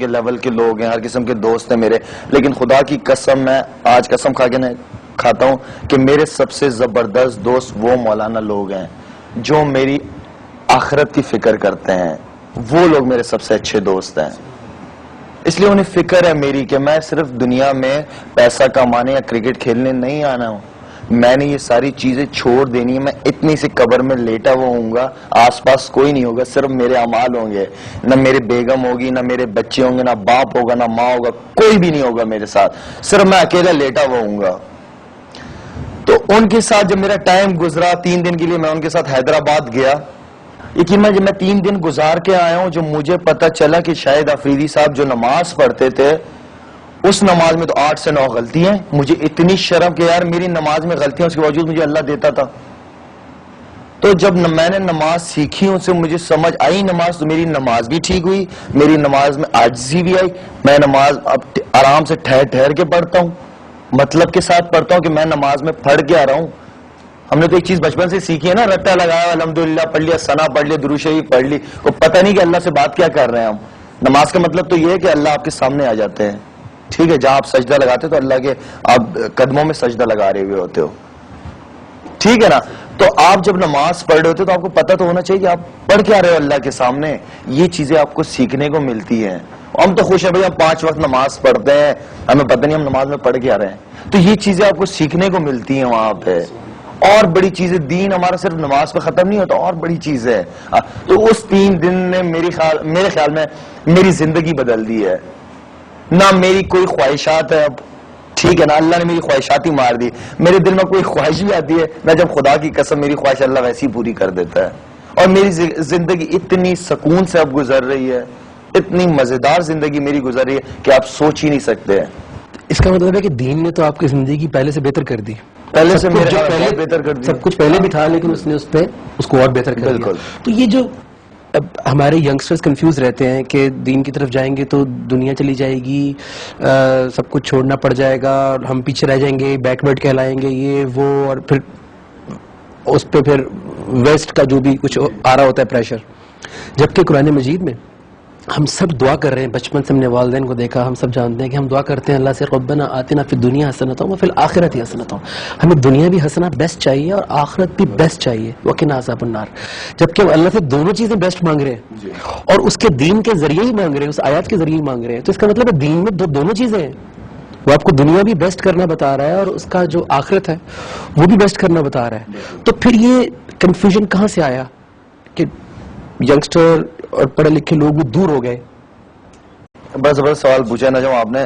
کے لیول کے لوگ ہیں, ہر قسم کے دوست ہیں میرے, لیکن خدا کی قسم میں آج قسم کھا کے کھاتا ہوں کہ میرے سب سے زبردست دوست وہ مولانا لوگ ہیں جو میری آخرت کی فکر کرتے ہیں. وہ لوگ میرے سب سے اچھے دوست ہیں, اس لیے انہیں فکر ہے میری کہ میں صرف دنیا میں پیسہ کمانے یا کرکٹ کھیلنے نہیں آنا ہوں. میں نے یہ ساری چیزیں چھوڑ دینی ہے. میں اتنی سی قبر میں لیٹا ہوا ہوں گا, آس پاس کوئی نہیں ہوگا, صرف میرے اعمال ہوں گے. نہ میرے بیگم ہوگی, نہ میرے بچے ہوں گے, نہ باپ ہوگا, نہ ماں ہوگا, کوئی بھی نہیں ہوگا میرے ساتھ, صرف میں اکیلا لیٹا ہوا ہوں گا. تو ان کے ساتھ جب میرا ٹائم گزرا 3 دن کے لیے, میں ان کے ساتھ حیدرآباد گیا. یقین میں جب میں 3 دن گزار کے آیا ہوں, جو مجھے پتا چلا کہ شاہد افریدی صاحب جو نماز پڑھتے تھے اس نماز میں تو 8 سے 9 غلطی ہیں. مجھے اتنی شرم کہ یار میری نماز میں غلطیاں, اس کے باوجود مجھے اللہ دیتا تھا. تو جب میں نے نماز سیکھی ان سے, مجھے سمجھ آئی نماز, تو میری نماز بھی ٹھیک ہوئی, میری نماز میں عاجزی بھی آئی. میں نماز اب آرام سے ٹھہر کے پڑھتا ہوں, مطلب کے ساتھ پڑھتا ہوں کہ میں نماز میں پڑھ کے آ رہا ہوں. ہم نے تو ایک چیز بچپن سے سیکھی ہے نا, رٹا لگایا, الحمدللہ پڑھ لیا, ثنا پڑھ لیا, درود شریف پڑھ لی, کو پتہ نہیں کہ اللہ سے بات کیا کر رہے ہیں ہم. نماز کا مطلب تو یہ ہے کہ اللہ آپ کے سامنے آ جاتے ہیں, ٹھیک ہے, جہاں آپ سجدہ لگاتے تو اللہ کے آپ قدموں میں سجدہ لگا رہے ہوئے ہوتے ہو, ٹھیک ہے نا. تو آپ جب نماز پڑھ رہے ہوتے تو آپ کو پتہ تو ہونا چاہیے کہ آپ پڑھ کے آ رہے ہو اللہ کے سامنے. یہ چیزیں آپ کو سیکھنے کو ملتی ہیں. ہم تو خوش ہیں بھائی, ہم 5 وقت نماز پڑھتے ہیں, ہمیں پتہ نہیں ہم نماز میں پڑھ کے آ رہے ہیں. تو یہ چیزیں آپ کو سیکھنے کو ملتی ہیں وہاں پہ. اور بڑی چیزیں, دین ہمارا صرف نماز پہ ختم نہیں ہوتا, اور بڑی چیز ہے. تو اس 3 دن نے میرے خیال میں میری زندگی بدل دی ہے. نہ میری کوئی خواہشات ہے اب, ٹھیک ہے نا, اللہ نے میری خواہشات ہی مار دی. میرے دل میں کوئی خواہش بھی آتی ہے نہ, جب خدا کی قسم میری خواہش اللہ ویسی پوری کر دیتا ہے. اور میری زندگی اتنی سکون سے اب گزر رہی ہے, اتنی مزیدار زندگی میری گزر رہی ہے کہ آپ سوچ ہی نہیں سکتے. اس کا مطلب ہے کہ دین نے تو آپ کی زندگی پہلے سے بہتر کر دی. پہلے سے میرے بہت بہتر کر دی. سب کچھ پہلے بھی تھا, لیکن اس نے اس کو اور بہتر کر دیا. تو یہ جو اب ہمارے ینگسٹرز کنفیوز رہتے ہیں کہ دین کی طرف جائیں گے تو دنیا چلی جائے گی, سب کچھ چھوڑنا پڑ جائے گا, ہم پیچھے رہ جائیں گے, بیک ورڈ کہلائیں گے, یہ وہ, اور پھر اس پہ پھر ویسٹ کا جو بھی کچھ آ رہا ہوتا ہے پریشر. جبکہ قرآن مجید میں ہم سب دعا کر رہے ہیں, بچپن سے ہم نے والدین کو دیکھا, ہم سب جانتے ہیں کہ ہم دعا کرتے ہیں اللہ سے, ربنا آتنا فی الدنیا حسنۃ وفی الآخرۃ حسنۃ. ہمیں دنیا بھی حسنہ بیسٹ چاہیے اور آخرت بھی بیسٹ چاہیے, وقنا عذاب النار. جبکہ ہم اللہ سے دونوں چیزیں بیسٹ مانگ رہے ہیں اور اس کے دین کے ذریعے ہی مانگ رہے ہیں, اس آیات کے ذریعے ہی مانگ رہے ہیں. تو اس کا مطلب ہے دین میں دونوں چیزیں ہیں. وہ آپ کو دنیا بھی بیسٹ کرنا بتا رہا ہے اور اس کا جو آخرت ہے وہ بھی بیسٹ کرنا بتا رہا ہے. تو پھر یہ کنفیوژن کہاں سے آیا کہ ینگسٹر اور پڑھے لکھے لوگ وہ دور ہو گئے؟ بڑا زبردست سوال پوچھا نا جو آپ نے.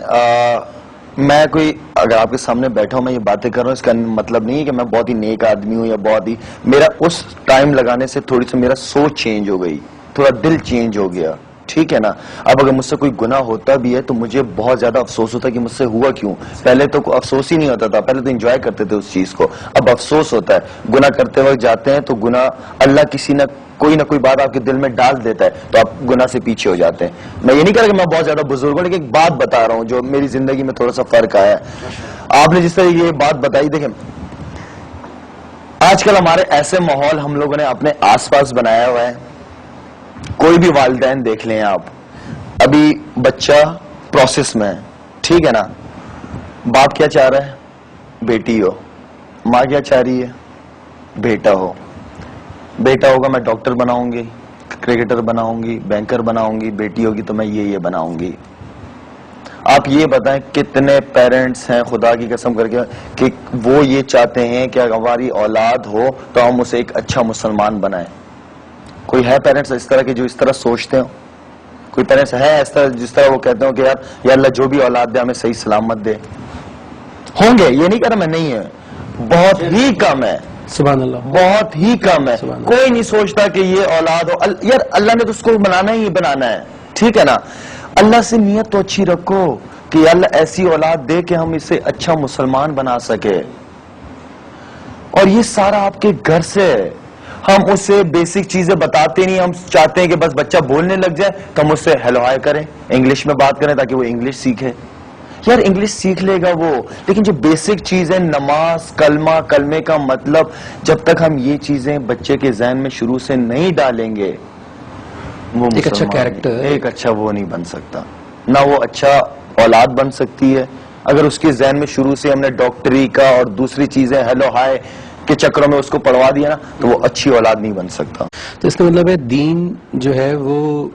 میں کوئی اگر آپ کے سامنے بیٹھا ہوں, میں یہ باتیں کر رہا ہوں, اس کا مطلب نہیں ہے کہ میں بہت ہی نیک آدمی ہوں یا بہت ہی, میرا اس ٹائم لگانے سے تھوڑی سی میرا سوچ چینج ہو گئی, تھوڑا دل چینج ہو گیا, ٹھیک ہے نا. اب اگر مجھ سے کوئی گناہ ہوتا بھی ہے تو مجھے بہت زیادہ افسوس ہوتا ہے کہ مجھ سے ہوا کیوں. پہلے تو افسوس ہی نہیں ہوتا تھا, پہلے تو انجوائے کرتے تھے اس چیز کو, اب افسوس ہوتا ہے. گناہ کرتے وقت جاتے ہیں تو گناہ اللہ کسی نہ کوئی بات آپ کے دل میں ڈال دیتا ہے تو آپ گناہ سے پیچھے ہو جاتے ہیں. میں یہ نہیں کہہ رہا کہ میں بہت زیادہ بزرگ ہوں, لیکن ایک بات بتا رہا ہوں جو میری زندگی میں تھوڑا سا فرق آیا ہے. آپ نے جس طرح یہ بات بتائی, دیکھیں آج کل ہمارے ایسے ماحول ہم لوگوں نے اپنے آس پاس بنایا ہوا ہے. کوئی بھی والدین دیکھ لیں آپ, ابھی بچہ پروسیس میں ہے, ٹھیک ہے نا. باپ کیا چاہ رہا ہے, بیٹی ہو. ماں کیا چاہ رہی ہے, بیٹا ہو. بیٹا ہوگا میں ڈاکٹر بناؤں گی, کرکٹر بناؤں گی, بینکر بناؤں گی. بیٹی ہوگی تو میں یہ بناؤں گی. آپ یہ بتائیں کتنے پیرنٹس ہیں خدا کی قسم کر کے کہ وہ یہ چاہتے ہیں کہ اگر ہماری اولاد ہو تو ہم اسے ایک اچھا مسلمان بنائیں. کوئی ہے پیرنٹس اس طرح کے جو اس طرح سوچتے ہوں؟ کوئی پیرنٹس ہے اس طرح جس طرح وہ کہتے ہوں کہ یار یا اللہ جو بھی اولاد دے ہمیں صحیح سلامت دے؟ ہوں گے, یہ نہیں کہہ رہا میں نہیں ہے, بہت ہی کم ہے. سبحان اللہ, بہت ہی کم ہے. کوئی نہیں سوچتا کہ یہ اولاد ہو. یار اللہ نے تو اس کو بنانا ہی بنانا ہے, ٹھیک ہے نا. اللہ سے نیت تو اچھی رکھو کہ اللہ ایسی اولاد دے کہ ہم اسے اچھا مسلمان بنا سکے. اور یہ سارا آپ کے گھر سے. ہم اسے بیسک چیزیں بتاتے نہیں, ہم چاہتے ہیں کہ بس بچہ بولنے لگ جائے تو ہم اس سے ہیلو ہائی کریں, انگلش میں بات کریں تاکہ وہ انگلش سیکھے. یار انگلش سیکھ لے گا وہ, لیکن جو بیسک چیز ہے نماز, کلمے کا مطلب, جب تک ہم یہ چیزیں بچے کے ذہن میں شروع سے نہیں ڈالیں گے وہ ایک اچھا کیریکٹر, ایک اچھا وہ نہیں بن سکتا. نہ وہ اچھا اولاد بن سکتی ہے. اگر اس کے ذہن میں شروع سے ہم نے ڈاکٹری کا اور دوسری چیزیں ہیلو ہائے کے چکروں میں اس کو پڑھوا دیا نا تو وہ اچھی اولاد نہیں بن سکتا. تو اس کا مطلب ہے دین جو ہے وہ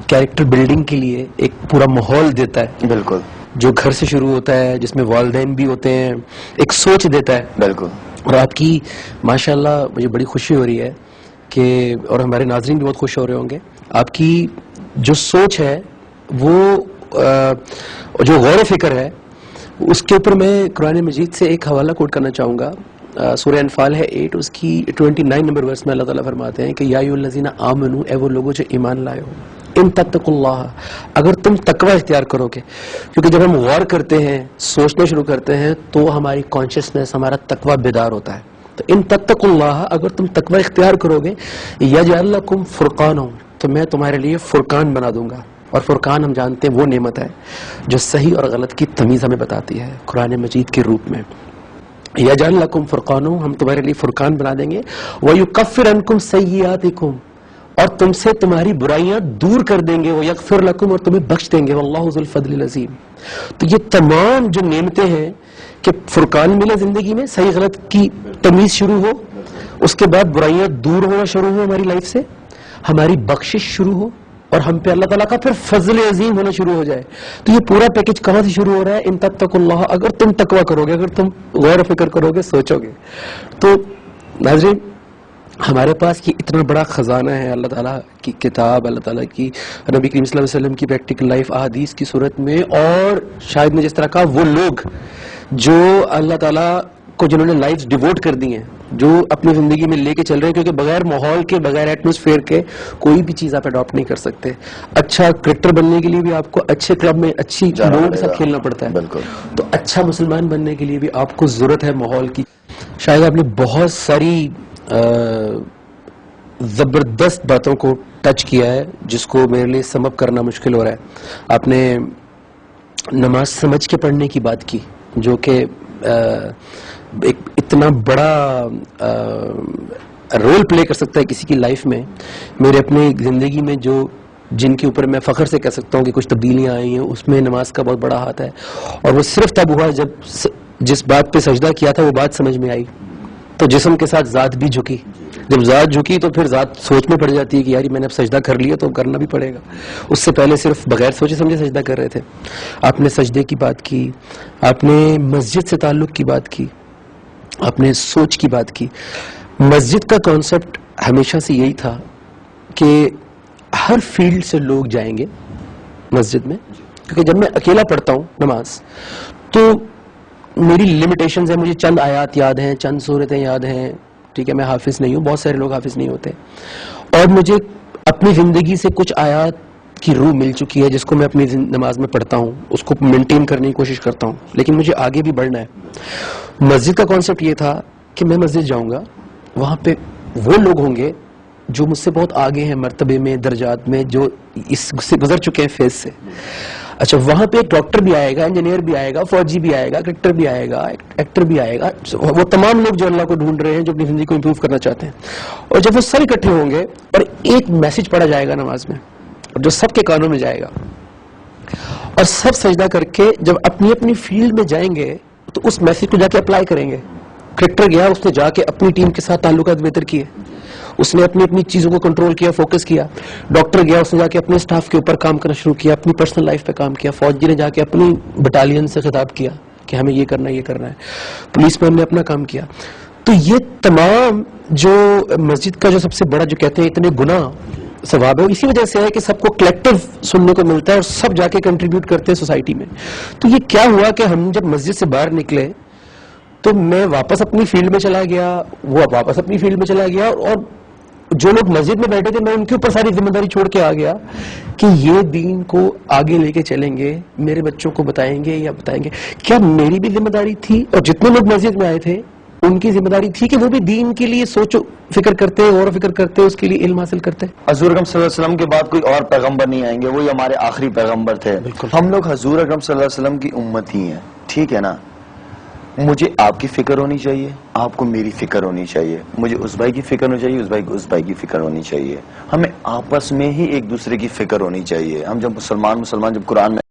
کیریکٹر بلڈنگ کے لیے ایک پورا ماحول دیتا ہے. بالکل. جو گھر سے شروع ہوتا ہے, جس میں والدین بھی ہوتے ہیں, ایک سوچ دیتا ہے. بالکل. اور آپ کی ماشاءاللہ مجھے بڑی خوشی ہو رہی ہے کہ, اور ہمارے ناظرین بھی بہت خوش ہو رہے ہوں گے, آپ کی جو سوچ ہے وہ جو غور و فکر ہے اس کے اوپر میں قرآن مجید سے ایک حوالہ کوٹ کرنا چاہوں گا. سورہ انفال ہے 8, اس کی 29 نمبر ورس میں اللہ تعالیٰ فرماتے ہیں کہ یا ایھا الذین آمنوا, اے وہ لوگوں جو ایمان لائے ہو, ان تتقوا اللہ, اگر تم تقوی اختیار کرو گے. کیونکہ جب ہم غور کرتے ہیں, سوچنا شروع کرتے ہیں تو ہماری کانشیسنس, ہمارا تقوی بیدار ہوتا ہے. تو ان تتقوا اللہ, اگر تم تقوی اختیار کرو گے, یجعل لکم فرقانا, تو میں تمہارے لیے فرقان بنا دوں گا. اور فرقان ہم جانتے ہیں وہ نعمت ہے جو صحیح اور غلط کی تمیز ہمیں بتاتی ہے قرآن مجید کے روپ میں. یجعل لکم فرقانا, ہم تمہارے لیے فرقان بنا دیں گے. ویکفر عنکم سیئاتکم, اور تم سے تمہاری برائیاں دور کر دیں گے. ویغفر لکم, اور تمہیں بخش دیں گے. واللہ ذو الفضل العظیم. تو یہ تمام جو نعمتیں ہیں کہ فرقان ملے زندگی میں, صحیح غلط کی تمیز شروع ہو, اس کے بعد برائیاں دور ہونا شروع ہو ہماری لائف سے, ہماری بخشش شروع ہو, اور ہم پہ اللہ تعالیٰ کا پھر فضل عظیم ہونا شروع ہو جائے. تو یہ پورا پیکج کہاں سے شروع ہو رہا ہے؟ ان تتقوا اللہ, اگر تم تقوی کرو گے, اگر تم غور و فکر کرو گے, سوچو گے. تو ناظرین, ہمارے پاس یہ اتنا بڑا خزانہ ہے, اللہ تعالیٰ کی کتاب, اللہ تعالیٰ کی نبی کریم صلی اللہ علیہ وسلم کی پریکٹیکل لائف احادیث کی صورت میں, اور شاید میں جس طرح کہا وہ لوگ جو اللہ تعالیٰ کو جنہوں نے لائف ڈیووٹ کر دی ہیں, جو اپنی زندگی میں لے کے چل رہے ہیں, کیونکہ بغیر ماحول کے, بغیر ایٹماسفیئر کے کوئی بھی چیز آپ اڈاپٹ نہیں کر سکتے. اچھا کرکٹر بننے کے لیے بھی آپ کو اچھے کلب میں اچھی لوگوں کے ساتھ کھیلنا پڑتا ہے. بالکل. تو اچھا مسلمان بننے کے لیے بھی آپ کو ضرورت ہے ماحول کی. شاید آپ نے بہت ساری زبردست باتوں کو ٹچ کیا ہے جس کو میرے لیے سم اپ کرنا مشکل ہو رہا ہے. آپ نے نماز سمجھ کے پڑھنے کی بات کی, جو کہ ایک اتنا بڑا رول پلے کر سکتا ہے کسی کی لائف میں. میرے اپنے زندگی میں جو جن کے اوپر میں فخر سے کہہ سکتا ہوں کہ کچھ تبدیلیاں آئی ہیں, اس میں نماز کا بہت بڑا ہاتھ ہے. اور وہ صرف تب ہوا جب جس بات پہ سجدہ کیا تھا وہ بات سمجھ میں آئی, تو جسم کے ساتھ ذات بھی جھکی. جب ذات جھکی تو پھر ذات سوچ میں پڑ جاتی ہے کہ یار میں نے اب سجدہ کر لیا تو کرنا بھی پڑے گا. اس سے پہلے صرف بغیر سوچے سمجھے سجدہ کر رہے تھے. آپ نے سجدے کی بات کی, آپ نے مسجد سے تعلق کی بات کی, آپ نے سوچ کی بات کی. مسجد کا کانسیپٹ ہمیشہ سے یہی تھا کہ ہر فیلڈ سے لوگ جائیں گے مسجد میں, کیونکہ جب میں اکیلا پڑھتا ہوں نماز تو میری لمیٹیشنز ہیں, مجھے چند آیات یاد ہیں, چند سورتیں یاد ہیں, ٹھیک ہے, میں حافظ نہیں ہوں, بہت سارے لوگ حافظ نہیں ہوتے, اور مجھے اپنی زندگی سے کچھ آیات کی روح مل چکی ہے جس کو میں اپنی نماز میں پڑھتا ہوں, اس کو مینٹین کرنے کی کوشش کرتا ہوں, لیکن مجھے آگے بھی بڑھنا ہے. مسجد کا کانسیپٹ یہ تھا کہ میں مسجد جاؤں گا, وہاں پہ وہ لوگ ہوں گے جو مجھ سے بہت آگے ہیں مرتبے میں, درجات میں, جو اس سے گزر چکے ہیں فیز سے. اچھا, وہاں پہ ایک ڈاکٹر بھی آئے گا, انجینئر بھی آئے گا, فوجی بھی آئے گا, کرکٹر بھی آئے گا, ایکٹر بھی آئے گا, وہ تمام لوگ جو اللہ کو ڈھونڈ رہے ہیں, جو اپنی زندگی کو امپروو کرنا چاہتے ہیں. اور جب وہ سب اکٹھے ہوں گے اور ایک میسج پڑھا جائے گا نماز میں, اور جو سب کے کانوں میں جائے گا, اور سب سجدہ کر کے جب اپنی اپنی فیلڈ میں جائیں گے تو اس میسج کو جا کے اپلائی کریں گے. کرکٹر گیا, اس نے جا کے اپنی ٹیم کے ساتھ تعلقات بہتر کیے, اس نے اپنی اپنی چیزوں کو کنٹرول کیا, فوکس کیا. ڈاکٹر گیا, اس نے جا کے اپنے سٹاف کے اوپر کام کرنا شروع کیا, اپنی پرسنل لائف پہ کام کیا. فوجی نے جا کے اپنی بٹالین سے خطاب کیا کہ ہمیں یہ کرنا ہے, یہ کرنا ہے. پولیس مین نے اپنا کام کیا. تو یہ تمام جو مسجد کا جو سب سے بڑا جو کہتے ہیں اتنے گناہ ثواب ہے, اسی وجہ سے ہے کہ سب کو کلیکٹو سننے کو ملتا ہے اور سب جا کے کنٹریبیوٹ کرتے ہیں سوسائٹی میں. تو یہ کیا ہوا کہ ہم جب مسجد سے باہر نکلے تو میں واپس اپنی فیلڈ میں چلا گیا, وہ واپس اپنی فیلڈ میں چلا گیا, اور جو لوگ مسجد میں بیٹھے تھے میں ان کے اوپر ساری ذمہ داری چھوڑ کے آ گیا کہ یہ دین کو آگے لے کے چلیں گے, میرے بچوں کو بتائیں گے یا بتائیں گے. کیا میری بھی ذمہ داری تھی, اور جتنے لوگ مسجد میں آئے تھے ان کی ذمہ داری تھی کہ وہ بھی دین کے لیے سوچو فکر کرتے, غور و فکر کرتے, اس کے لیے علم حاصل کرتے. حضور اکرم صلی اللہ علیہ وسلم کے بعد کوئی اور پیغمبر نہیں آئیں گے, وہی ہمارے آخری پیغمبر تھے. ہم لوگ حضور اکرم صلی اللہ علیہ وسلم کی امت ہی ہیں, ٹھیک ہے نا. مجھے آپ کی فکر ہونی چاہیے, آپ کو میری فکر ہونی چاہیے, مجھے اس بھائی کی فکر ہونی چاہیے, اس بھائی کو اس بھائی کی فکر ہونی چاہیے. ہمیں آپس میں ہی ایک دوسرے کی فکر ہونی چاہیے. ہم جب مسلمان جب قرآن میں